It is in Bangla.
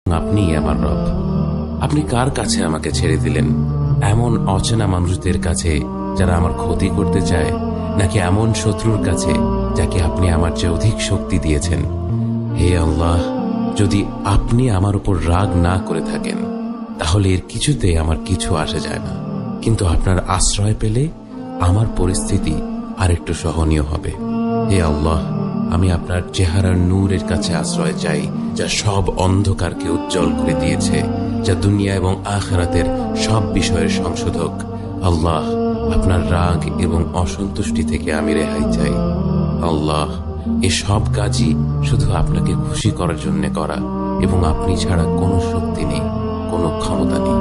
আপনিই আমার রব। আপনি কার কাছে আমাকে ছেড়ে দিলেন? এমন অচেনা মানুষদের কাছে যারা আমার ক্ষতি করতে চায়, নাকি এমন শত্রুর কাছে যাকে আপনি আমার চেয়ে অধিক শক্তি দিয়েছেন? হে আল্লাহ, যদি আপনি আমার উপর রাগ না করে থাকেন তাহলে এর কিছুতে আমার কিছু আসে যায় না, কিন্তু আপনার আশ্রয় পেলে আমার পরিস্থিতি আরেকটু সহনীয় হবে। হে আল্লাহ, আমি আপনার চেহারার নূরের কাছে আশ্রয় চাই, যা সব অন্ধকারকে উজ্জ্বল করে দিয়েছে, যা দুনিয়া এবং আখিরাতের সব বিষয়ের সংশোধক। আল্লাহ, আপনার রাগ এবং অসন্তুষ্টি থেকে আমি রেহাই চাই। আল্লাহ, এ সব কাজই শুধু আপনাকে খুশি করার জন্য করা, এবং আপনি ছাড়া কোনো শক্তি নেই, কোনো ক্ষমতা নেই।